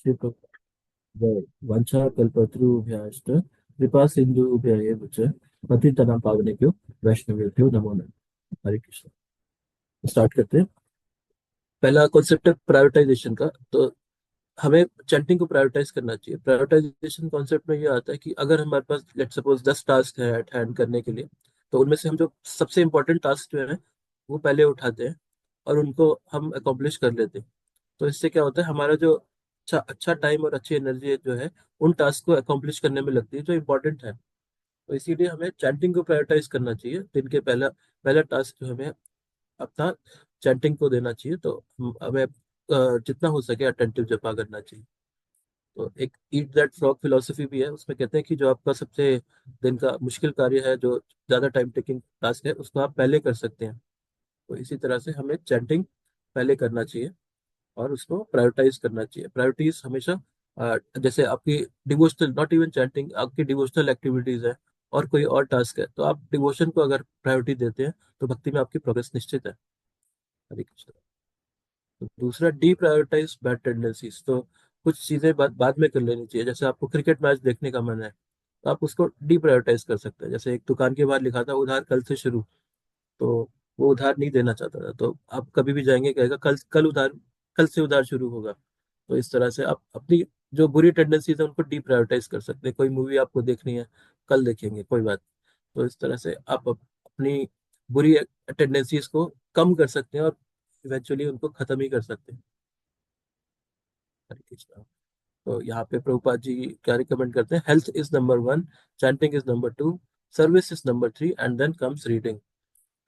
जय वंशाकल्पतरुभ्यश्च कृपा सिंधुभ्यैव च पतितनां पावनेभ्यो वैष्णवेभ्यो नमो नमः। हरे कृष्ण। स्टार्ट करते हैं। पहला कॉन्सेप्ट है प्रायोरिटाइजेशन का। तो हमें चैंटिंग को प्रायोरिटाइज करना चाहिए। प्रायोरिटाइजेशन कॉन्सेप्ट में ये आता है कि अगर हमारे पास लेट सपोज 10 टास्क है एट हैंड करने के लिए, तो उनमें से हम जो सबसे इंपॉर्टेंट टास्क जो है वो पहले उठाते हैं और उनको हम अकॉम्प्लिश कर लेते हैं। तो इससे क्या होता है, हमारा जो अच्छा अच्छा टाइम और अच्छी एनर्जी जो है उन टास्क को अकॉम्प्लिश करने में लगती है जो इंपॉर्टेंट है। तो इसीलिए हमें चैंटिंग को प्रायोरिटाइज करना चाहिए। दिन के पहला पहला टास्क जो हमें अपना चैंटिंग को देना चाहिए। तो हमें जितना हो सके अटेंटिव जपा करना चाहिए। तो एक ईट दैट फ्रॉग फिलोसफी भी है, उसमें कहते हैं कि जो आपका सबसे दिन का मुश्किल कार्य है, जो ज्यादा टाइम टेकिंग टास्क है, उसको आप पहले कर सकते हैं। तो इसी तरह से हमें चैंटिंग पहले करना चाहिए और उसको प्रायोरिटाइज करना चाहिए। प्रायोरिटीज हमेशा जैसे आपकी डिवोशनल, नॉट इवन चैंटिंग, आपकी डिवोशनल एक्टिविटीज है और कोई और टास्क है, तो आप डिवोशन को अगर प्रायोरिटी देते हैं तो भक्ति में आपकी प्रोग्रेस निश्चित है। हरे कृष्ण। तो दूसरा, डी प्रायोरिटाइज बैड टेंडेंसीज। तो कुछ चीजें बाद में कर लेनी चाहिए। जैसे आपको क्रिकेट मैच देखने का मन है, तो आप उसको डी प्रायोरिटाइज कर सकते हैं। जैसे एक दुकान के बाहर लिखा था उधार कल से शुरू, तो वो उधार नहीं देना चाहता था, तो आप कभी भी जाएंगे कहेगा कल कल उधार, कल से उधार शुरू होगा। तो इस तरह से आप अपनी जो बुरी टेंडेंसीज है उनको डी प्रायोरिटाइज कर सकते हैं। कोई मूवी आपको देखनी है, कल देखेंगे, कोई बात। तो इस तरह से आप अपनी बुरी टेंडेंसीज को कम कर सकते हैं और इवेंचुअली उनको खत्म ही कर सकते हैं। हरे कृष्णा। तो यहाँ पे प्रभुपाद जी क्या रिकमेंड करते हैं, health is number one, chanting is number two, service is number three and then comes reading.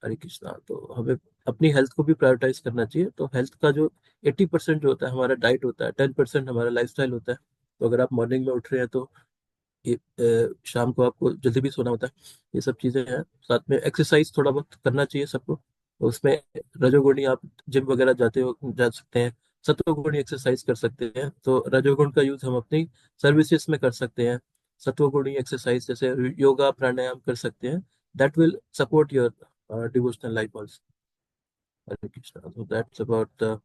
Hare Krishna. तो हमें अपनी हेल्थ को भी प्रायोरिटाइज करना चाहिए। तो हेल्थ का जो 80% जो होता है हमारा डाइट होता है, 10% हमारा लाइफस्टाइल होता है। तो अगर आप मॉर्निंग में उठ रहे हैं तो ये शाम को आपको जल्दी भी सोना होता है, ये सब चीजें हैं। साथ में एक्सरसाइज थोड़ा बहुत करना चाहिए सबको। तो उसमें रजोगुणी, आप जिम वगैरह जाते हो, जा सकते हैं। सत्वगुणी एक्सरसाइज कर सकते हैं, तो रजोगुण का यूज हम अपनी सर्विसेज में कर सकते हैं। सत्वगुणी एक्सरसाइज जैसे योगा प्राणायाम कर सकते हैं। That will support your devotional life also. Hare Krishna. तो दैट्स अबाउट द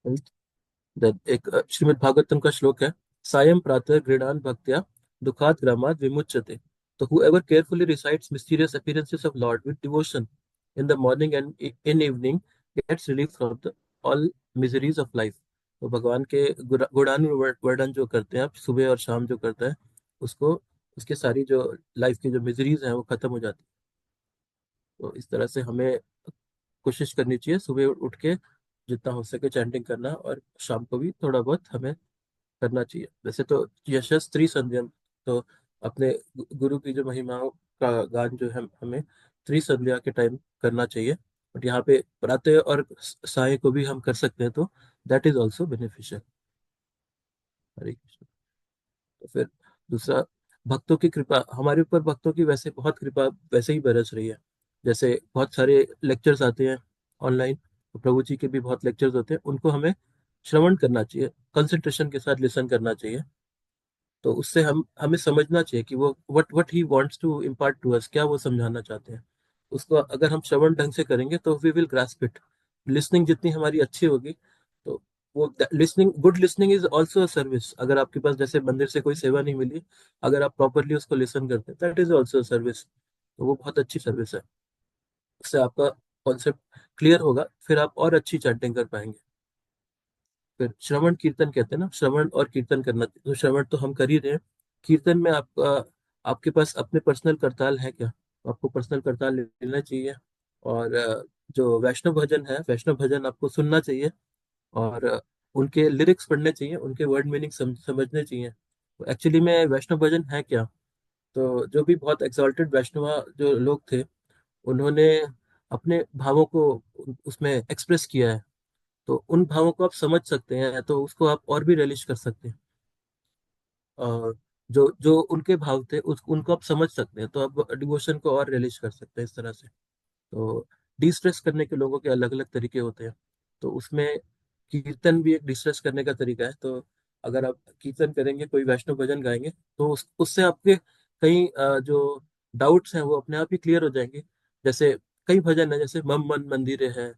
हेल्थ। एक श्रीमद् भागवतम का श्लोक है, सायं प्रातः गृणान भक्त्या दुखात ग्रामात विमुच्यते। तो whoever carefully recites mysterious appearances of Lord with devotion in the morning and in evening gets relief from all miseries of life। तो भगवान के गुणानुवर्णन जो करते हैं आप सुबह और शाम जो करता है, उसको उसके सारी जो लाइफ की जो मिजरीज हैं वो खत्म हो जाती है। तो इस तरह से हमें कोशिश करनी चाहिए सुबह उठ के जितना हो सके चैंटिंग करना, और शाम को भी थोड़ा बहुत हमें करना चाहिए। वैसे तो यशस्त्री संध्यम, तो अपने गुरु की जो महिमाओं का गान जो है हमें त्रिसंध्या के टाइम करना चाहिए। बट यहाँ पे प्रातः और साय को भी हम कर सकते हैं, तो दैट इज ऑल्सो बेनिफिशियल। हरे कृष्ण। तो फिर दूसरा, भक्तों की कृपा हमारे ऊपर, भक्तों की वैसे बहुत कृपा वैसे ही बरस रही है। जैसे बहुत सारे लेक्चर्स आते हैं ऑनलाइन, तो प्रभु जी के भी बहुत लेक्चर्स होते हैं, उनको हमें श्रवण करना चाहिए, कंसंट्रेशन के साथ लिसन करना चाहिए। तो उससे हम हमें समझना चाहिए कि वो what what he wants to impart to us, क्या वो समझाना चाहते हैं। उसको अगर हम श्रवण ढंग से करेंगे तो we will grasp it. Listening जितनी हमारी अच्छी होगी, तो वो listening, good listening is also a service. अगर आपके पास जैसे मंदिर से कोई सेवा नहीं मिली, अगर आप प्रॉपरली उसको लिसन करते हैं, दैट इज ऑल्सो सर्विस। तो वो बहुत अच्छी सर्विस है। उससे आपका कॉन्सेप्ट क्लियर होगा, फिर आप और अच्छी चैंटिंग कर पाएंगे। फिर श्रवण कीर्तन कहते हैं ना, श्रवण और कीर्तन करना। तो श्रवण तो हम कर ही रहे हैं, कीर्तन में आपका, आपके पास अपने पर्सनल करताल है क्या? तो आपको पर्सनल करताल लेना चाहिए। और जो वैष्णव भजन है, वैष्णव भजन आपको सुनना चाहिए। और उनके लिरिक्स पढ़ने चाहिए, उनके वर्ड मीनिंग समझने चाहिए। तो एक्चुअली में वैष्णव भजन है क्या? तो जो भी बहुत एक्सॉल्टेड वैष्णव जो लोग थे, उन्होंने अपने भावों को उसमें एक्सप्रेस किया है। तो उन भावों को आप समझ सकते हैं, तो उसको आप और भी रिलीज कर सकते हैं। और जो जो उनके भाव थे उनको आप समझ सकते हैं, तो आप डिवोशन को और रिलीज कर सकते हैं इस तरह से। तो डिस्ट्रेस करने के लोगों के अलग अलग तरीके होते हैं। तो उसमें कीर्तन भी एक डिस्ट्रेस करने का तरीका है। तो अगर आप कीर्तन करेंगे, कोई वैष्णव भजन गाएंगे, तो उससे आपके कई जो डाउट्स हैं वो अपने आप ही क्लियर हो जाएंगे। जैसे कई भजन है, जैसे मम मन मंदिरे है,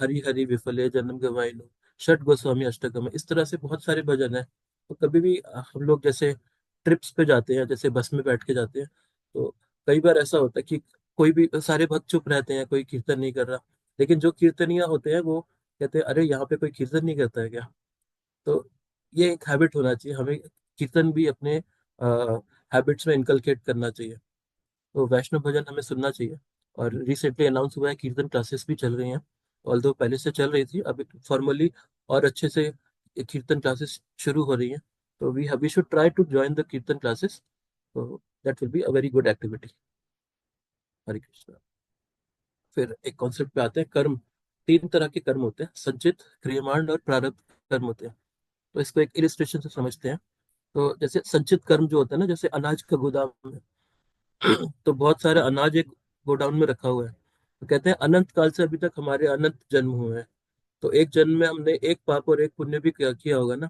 हरि हरि विफले जन्म गवाइनो, षट गोस्वामी अष्टकम है, इस तरह से बहुत सारे भजन है। तो कभी भी हम लोग जैसे ट्रिप्स पे जाते हैं, जैसे बस में बैठ के जाते हैं, तो कई बार ऐसा होता है कि कोई भी सारे भक्त चुप रहते हैं, कोई कीर्तन नहीं कर रहा, लेकिन जो कीर्तनिया होते हैं वो कहते हैं अरे यहाँ पे कोई कीर्तन नहीं करता है क्या। तो ये एक हैबिट होना चाहिए हमें, कीर्तन भी अपने हैबिट्स में इनकलकेट करना चाहिए। तो वैष्णव भजन हमें सुनना चाहिए। और रिसेंटली अनाउंस हुआ है कीर्तन क्लासेस भी चल रही हैं, ऑल्दो पहले से चल रही थी, अभी फॉर्मली और अच्छे से कीर्तन क्लासेस शुरू हो रही हैं। तो we should try to join the kirtan classes. तो that will be a very good activity. Hare Krishna. फिर एक कॉन्सेप्ट पे आते हैं, कर्म। तीन तरह के कर्म होते हैं, संचित, क्रियमाण और प्रारब्ध कर्म होते हैं। तो इसको एक इलिस्ट्रेशन से समझते हैं। तो जैसे संचित कर्म जो होता है ना, जैसे अनाज का गोदाम है, तो बहुत सारा अनाज एक गोडाउन में रखा हुआ है। तो कहते हैं अनंत काल से अभी तक हमारे अनंत जन्म हुए हैं। तो एक जन्म में हमने एक पाप और एक पुण्य भी किया होगा ना।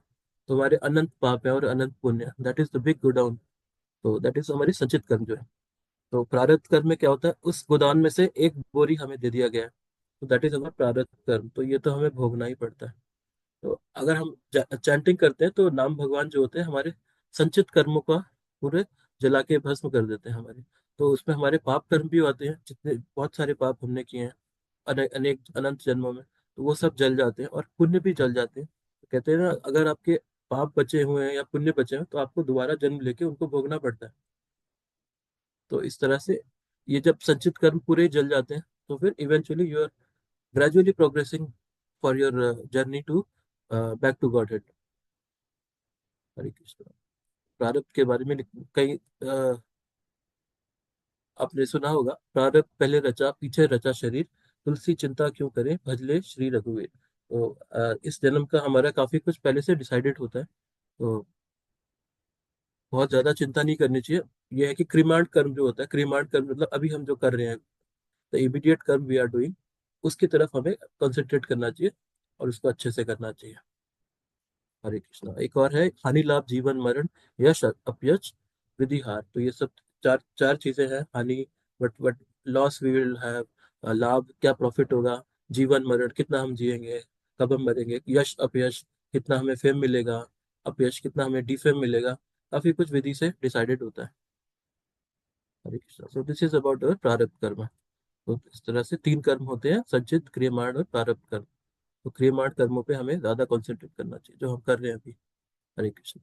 तो हमारे अनंत पाप है और अनंत पुण्य, that is the big godown. तो दैट इज हमारी संचित कर्म जो है। तो प्रारब्ध कर्म में क्या होता है, उस गोदान में से एक बोरी हमें दे दिया गया है, तो दैट इज हमारा प्रारब्ध कर्म, तो ये तो हमें भोगना ही पड़ता है। तो अगर हम चैंटिंग करते हैं तो नाम भगवान जो होते हैं हमारे संचित कर्मों का पूरे जला के भस्म कर देते हैं हमारे। तो उसमें हमारे पाप कर्म भी आते हैं, जितने बहुत सारे पाप हमने किए हैं अनेक अनंत जन्मों में, तो वो सब जल जाते हैं और पुण्य भी जल जाते हैं। तो कहते हैं ना, अगर आपके पाप बचे हुए हैं या पुण्य बचे हैं तो आपको दोबारा जन्म लेके उनको भोगना पड़ता है। तो इस तरह से ये जब संचित कर्म पूरे जल जाते हैं, तो फिर eventually you are gradually progressing for your journey to back to godhead. Hare Krishna. प्रारब्ध के बारे में कई आपने सुना होगा, प्रारब्ध पहले रचा पीछे रचा शरीर, तुलसी चिंता क्यों करे भजले श्री रघुवीर। तो इस जन्म का हमारा काफी कुछ पहले से डिसाइडेड होता है। तो बहुत ज्यादा चिंता नहीं करनी चाहिए। यह है कि क्रिमांड कर्म जो होता है, क्रिमांड कर्म मतलब अभी हम जो कर रहे हैं, द इमीडिएट कर्म वी आर डूइंग, उसकी तरफ हमें कंसंट्रेट करना चाहिए और उसको अच्छे से करना चाहिए। हरे कृष्णा। एक और है, हानि लाभ जीवन मरण, यश अपयश विधि हार। तो ये सब चार चार चीजें हैं। हानि, what loss we will have, लाभ क्या प्रॉफिट होगा, जीवन मरण कितना हम जिएंगे, कब हम मरेंगे, यश अपयश कितना हमें फेम मिलेगा, अपयश कितना हमें डिफेम मिलेगा। काफी कुछ विधि से डिसाइडेड होता है। Hare Krishna. So this is about our prarabdha karma. तो इस तरह से तीन कर्म होते हैं, संचित, क्रियमाण और प्रारब्ध कर्म। तो क्रियमाण कर्मों पे हमें ज्यादा कॉन्सेंट्रेट करना चाहिए, जो हम कर रहे हैं अभी। हरे कृष्ण।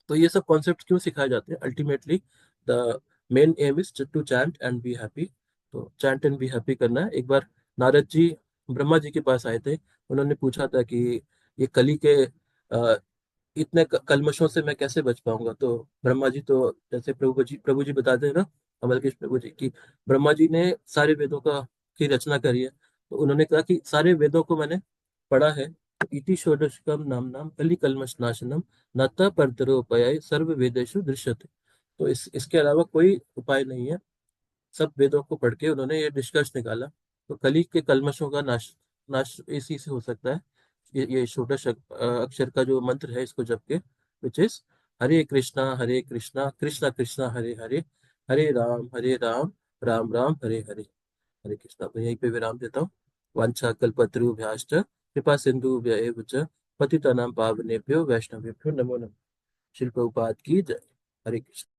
तो ये सब कॉन्सेप्ट क्यों सिखाए जाते हैं, ultimately the main aim is to chant and be happy. तो चैंट एंड बी हैप्पी करना है। एक बार नारद जी ब्रह्मा जी के पास आए थे, उन्होंने पूछा था कि ये कली के इतने कलमशों से मैं कैसे बच पाऊंगा। तो ब्रह्मा जी तो, जैसे प्रभु जी बताते हैं ना, कमल कृष्ण प्रभु जी की, ब्रह्मा जी ने सारे वेदों का की रचना करी है। तो उन्होंने कहा कि सारे वेदों को मैंने पढ़ा है। इति षोडशकम नाम नाम कली कलमश नाशनम नत परतरो उपाय सर्व वेदेषु दृश्यते। तो इसके अलावा कोई उपाय नहीं है। सब वेदों को पढ़ के उन्होंने ये निष्कर्ष निकाला। तो कली के कल्मशों का नाश नाश इसी से हो सकता है। ये षोडश अक्षर का जो मंत्र है, इसको जप के, विच इज हरे कृष्णा कृष्णा कृष्णा हरे हरे, हरे राम राम राम हरे हरे। हरे कृष्णा। तो यहीं पे विराम देता हूँ। वांछा कल्पतरुभ्याश्च कृपा सिंधुभ्यैव च पतितानां पावनेभ्यो वैष्णवेभ्यो नमो नमः। शिल प्रभुपाद की जय। हरे कृष्ण।